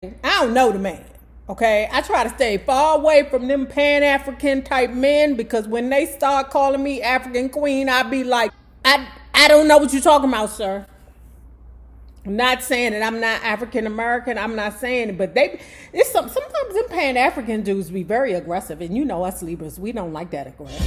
I don't know the man. Okay, I try to stay far away from them Pan-African type men because when they start calling me African queen, I be like, I don't know what you're talking about, sir. I'm not saying that I'm not African American. I'm not saying it, but sometimes them Pan-African dudes be very aggressive, and you know us Libras, we don't like that aggression.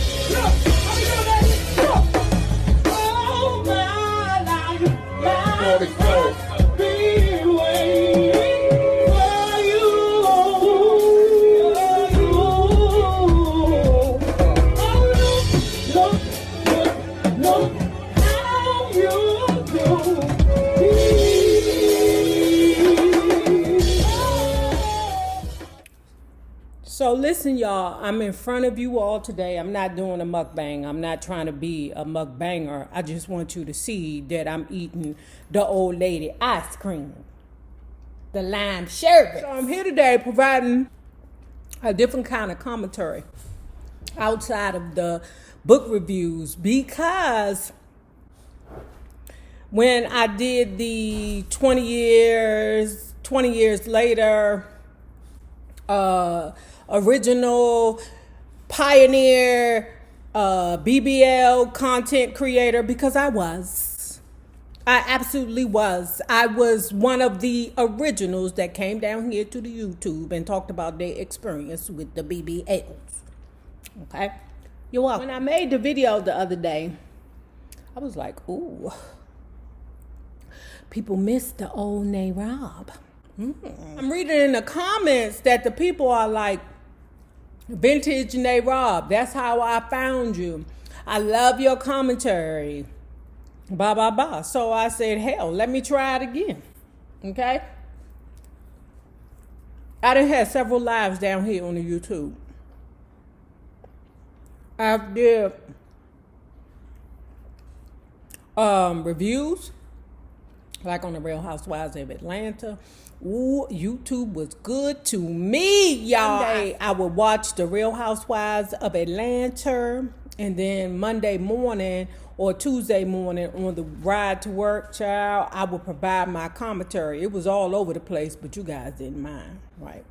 So listen, y'all, I'm in front of you all today. I'm not doing a mukbang. I'm not trying to be a mukbanger. I just want you to see that I'm eating the old lady ice cream, the lime sherbet. So I'm here today providing a different kind of commentary outside of the book reviews, because when I did the 20 years later original pioneer BBL content creator, because I absolutely was. I was one of the originals that came down here to the YouTube and talked about their experience with the BBLs. Okay? You're welcome. When I made the video the other day, I was like, ooh, people miss the old NayRob. I'm reading in the comments that the people are like, vintage NayRob, that's how I found you. I love your commentary. Blah, blah, blah. So I said, hell, let me try it again. Okay? I done had several lives down here on the YouTube. I did reviews, like on the Real Housewives of Atlanta. Ooh, YouTube was good to me, y'all. Monday, I would watch the Real Housewives of Atlanta, and then Monday morning or Tuesday morning on the ride to work, child, I would provide my commentary. It was all over the place, but you guys didn't mind, right?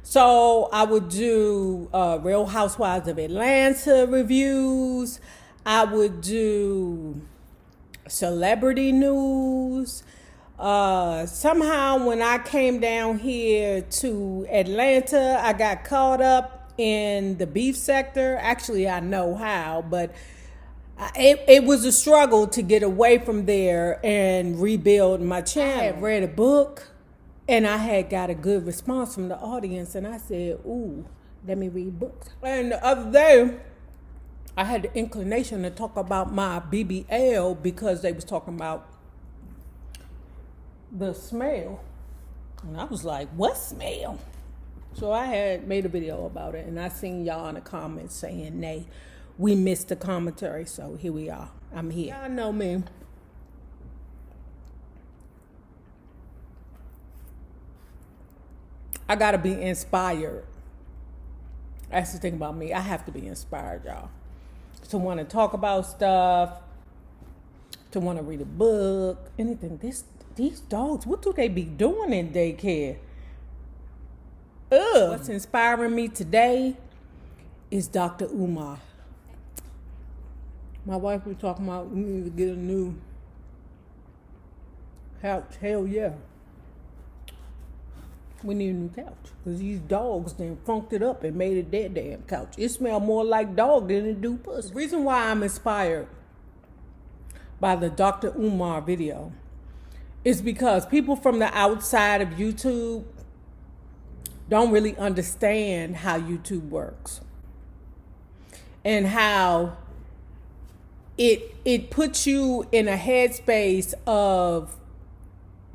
So I would do Real Housewives of Atlanta reviews. I would do celebrity news. Somehow when I came down here to Atlanta, I got caught up in the beef sector. Actually, I know how, but it was a struggle to get away from there and rebuild my channel. I had read a book and I had got a good response from the audience, and I said, ooh, let me read books. And the other day, I had the inclination to talk about my BBL because they was talking about the smell, and I was like, what smell? So I had made a video about it, and I seen y'all in the comments saying, Nay, we missed the commentary, so here we are. I'm here. Y'all know me. I gotta be inspired. That's the thing about me. I have to be inspired, y'all, to want to talk about stuff, to want to read a book, anything. These dogs, what do they be doing in daycare? Ugh. What's inspiring me today is Dr. Umar. My wife was talking about we need to get a new couch. Hell yeah. We need a new couch. Because these dogs then funked it up and made it their damn couch. It smells more like dog than it do pussy. The reason why I'm inspired by the Dr. Umar video is because people from the outside of YouTube don't really understand how YouTube works and how it puts you in a headspace of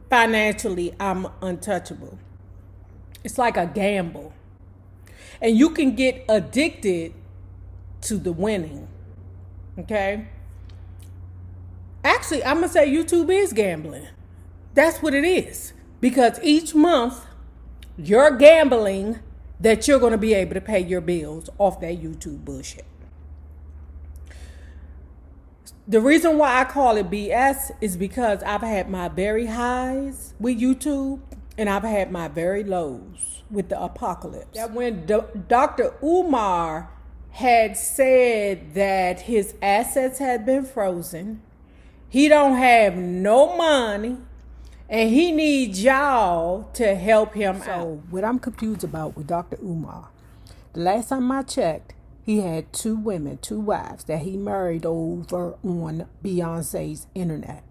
financially I'm untouchable. It's like a gamble. And you can get addicted to the winning. Okay? Actually, I'm going to say YouTube is gambling. That's what it is. Because each month, you're gambling that you're going to be able to pay your bills off that YouTube bullshit. The reason why I call it BS is because I've had my very highs with YouTube. and I've had my very lows with the apocalypse. That when Dr. Umar had said that his assets had been frozen, he don't have no money, and he needs y'all to help him out. So what I'm confused about with Dr. Umar, the last time I checked, he had 2 women, 2 wives that he married over on Beyonce's internet.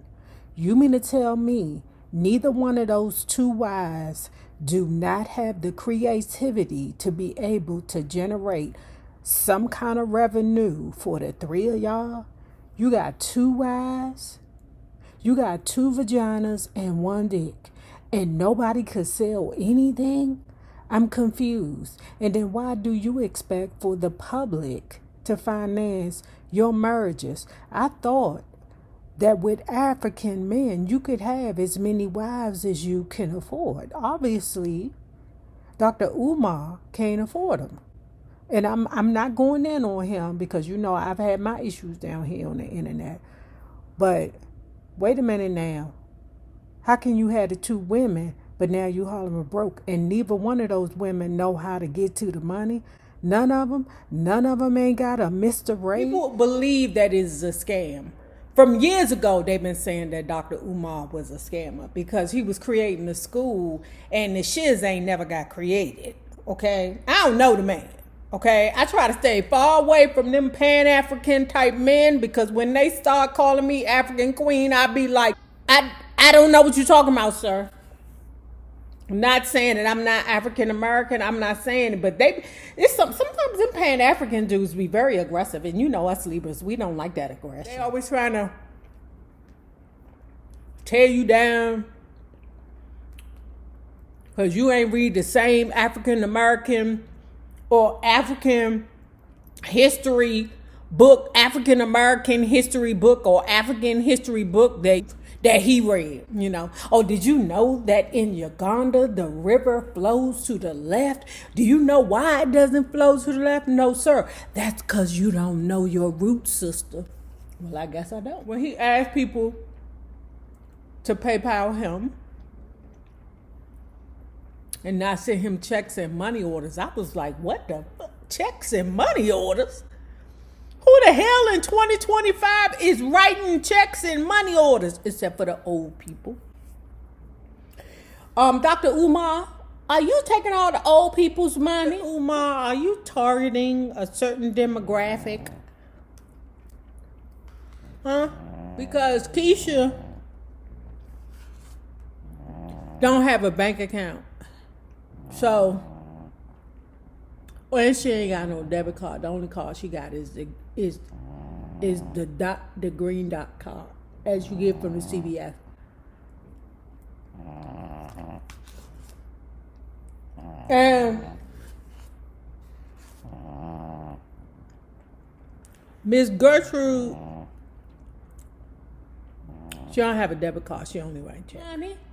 You mean to tell me neither one of those 2 wives do not have the creativity to be able to generate some kind of revenue for the 3 of y'all? You got 2 wives, you got 2 vaginas and 1 dick, and nobody could sell anything? I'm confused. And then why do you expect for the public to finance your marriages? I thought that with African men, you could have as many wives as you can afford. Obviously, Dr. Umar can't afford them. And I'm not going in on him because, you know, I've had my issues down here on the internet. But wait a minute now. How can you have the 2 women, but now you hollering broke, and neither one of those women know how to get to the money? None of them ain't got a Mr. Ray. People believe that is a scam. From years ago, they've been saying that Dr. Umar was a scammer because he was creating a school and the shiz ain't never got created. Okay? I don't know the man. Okay? I try to stay far away from them Pan-African type men because when they start calling me African queen, I be like, I don't know what you're talking about, sir. I'm not saying that I'm not African American. I'm not saying it, but sometimes them Pan-African dudes be very aggressive, and you know us Libras, we don't like that aggression. They always trying to tear you down because you ain't read the same African American or African history book, African American history book, or African history book that he read, you know. Oh, did you know that in Uganda the river flows to the left? Do you know why it doesn't flow to the left? No, sir. That's because you don't know your roots, sister. Well, I guess I don't. When he asked people to PayPal him and not send him checks and money orders, I was like, what the fuck? Checks and money orders? Who the hell in 2025 is writing checks and money orders except for the old people? Dr. Umar, are you taking all the old people's money? Umar, are you targeting a certain demographic? Huh? Because Keisha don't have a bank account. So, and she ain't got no debit card. The only card she got is the green dot card, as you get from the CVS. And Miss Gertrude, she don't have a debit card. She only writes checks.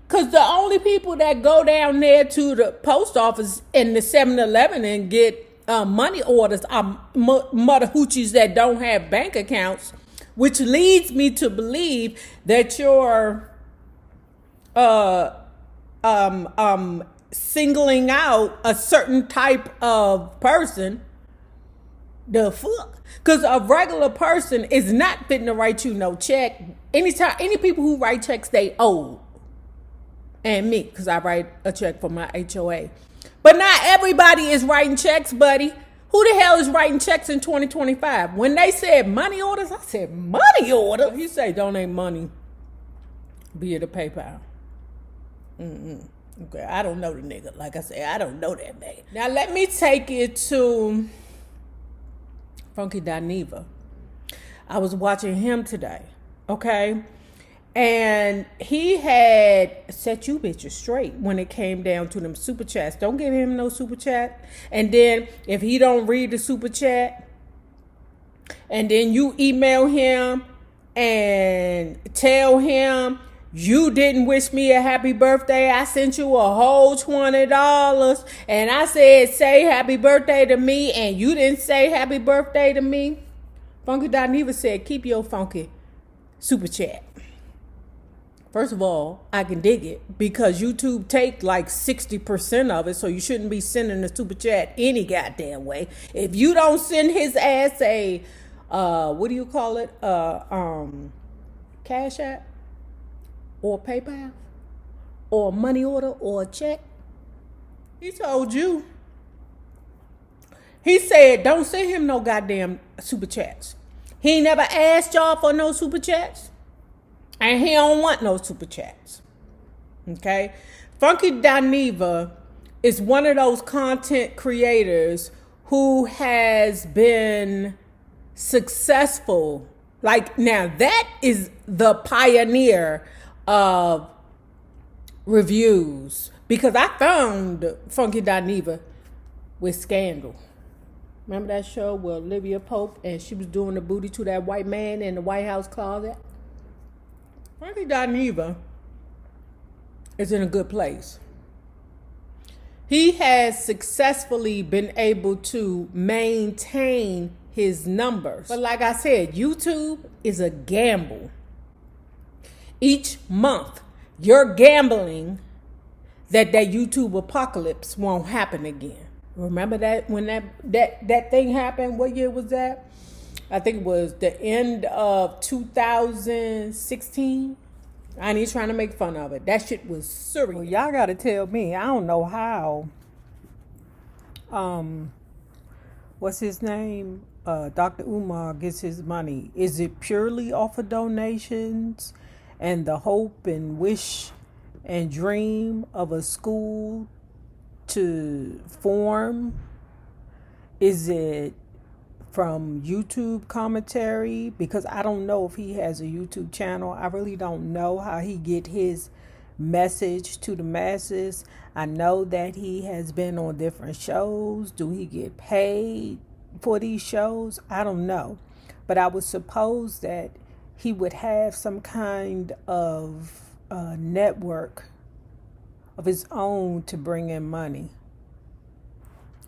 Because the only people that go down there to the post office and the 7-Eleven and get money orders are mother hoochies that don't have bank accounts, which leads me to believe that you're singling out a certain type of person. The fuck? Because a regular person is not fitting to write you no check. Any people who write checks, they owe. And me, because I write a check for my HOA. But not everybody is writing checks, buddy. Who the hell is writing checks in 2025? When they said money orders, I said, money orders? He said, donate money via the PayPal. Okay, I don't know the nigga. Like I said, I don't know that man. Now, let me take it to Funky Dineva. I was watching him today, okay? And he had set you bitches straight when it came down to them super chats. Don't give him no super chat. And then if he don't read the super chat, and then you email him and tell him you didn't wish me a happy birthday. I sent you a whole $20 and I said, say happy birthday to me, and you didn't say happy birthday to me. Funky Dineva said, keep your funky super chat First of all, I can dig it because YouTube take like 60% of it, so you shouldn't be sending a super chat any goddamn way. If you don't send his ass a what do you call it? Cash App or PayPal or a money order or a check. He told you. He said don't send him no goddamn super chats. He never asked y'all for no super chats. And he don't want no super chats. Okay? Funky Dineva is one of those content creators who has been successful. Like, now that is the pioneer of reviews. Because I found Funky Dineva with Scandal. Remember that show with Olivia Pope and she was doing the booty to that white man in the White House closet? Funky Dineva is in a good place. He has successfully been able to maintain his numbers. But like I said, YouTube is a gamble. Each month, you're gambling that YouTube apocalypse won't happen again. Remember that when that thing happened? What year was that? I think it was the end of 2016. I ain't even trying to make fun of it. That shit was serious. Well, y'all gotta tell me. I don't know how. What's his name? Dr. Umar gets his money. Is it purely off of donations and the hope and wish and dream of a school to form? Is it from YouTube commentary? Because I don't know if he has a YouTube channel. I really don't know how he get his message to the masses. I know that he has been on different shows. Do he get paid for these shows? I don't know. But I would suppose that he would have some kind of network of his own to bring in money.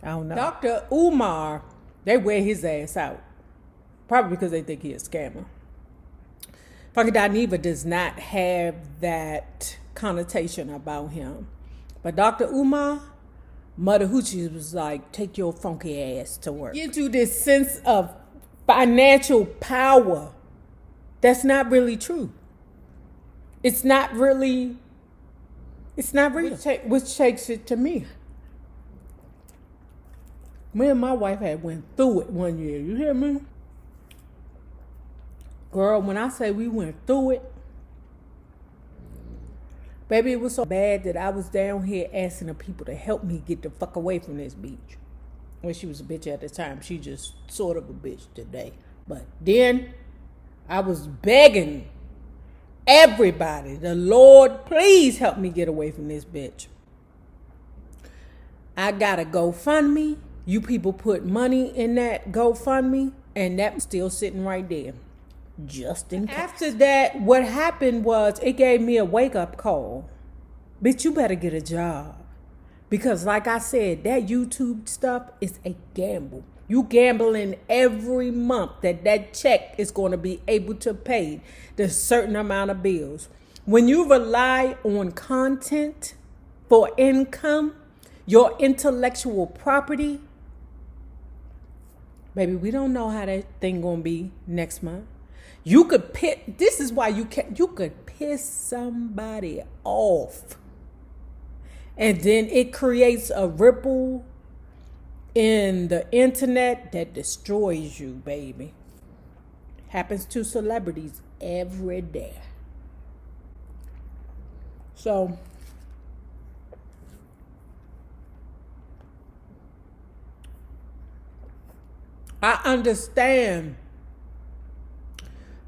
I don't know. Dr. Umar, they wear his ass out. Probably because they think he's a scammer. Funky Dineva does not have that connotation about him. But Dr. Umar, Mother Hoochie was like, take your funky ass to work. Gives you this sense of financial power. That's not really true. It's not real. Which takes it to me. Me and my wife had went through it one year. You hear me? Girl, when I say we went through it, baby, it was so bad that I was down here asking the people to help me get the fuck away from this beach. Well, she was a bitch at the time. She just sort of a bitch today. But then I was begging everybody, the Lord, please help me get away from this bitch. I got a GoFundMe. You people put money in that GoFundMe, and that's still sitting right there. Just in case. After that, what happened was it gave me a wake-up call. Bitch, you better get a job. Because like I said, that YouTube stuff is a gamble. You gambling every month that check is going to be able to pay the certain amount of bills. When you rely on content for income, your intellectual property, baby, we don't know how that thing going to be next month. You could this is why you could piss somebody off. And then it creates a ripple in the internet that destroys you, baby. Happens to celebrities every day. So, I understand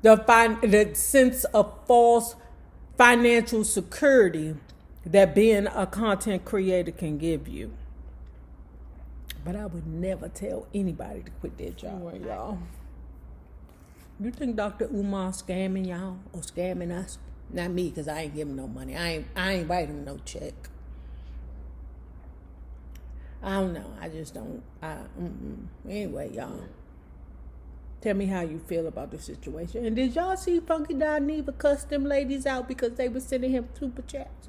the sense of false financial security that being a content creator can give you. But I would never tell anybody to quit their job. Anyway, y'all. You think Dr. Umar scamming y'all or scamming us? Not me, because I ain't giving no money. I ain't writing him no check. I don't know. I just don't. Anyway, y'all. Tell me how you feel about the situation. And did y'all see Funky Dineva cuss them ladies out because they were sending him super chats?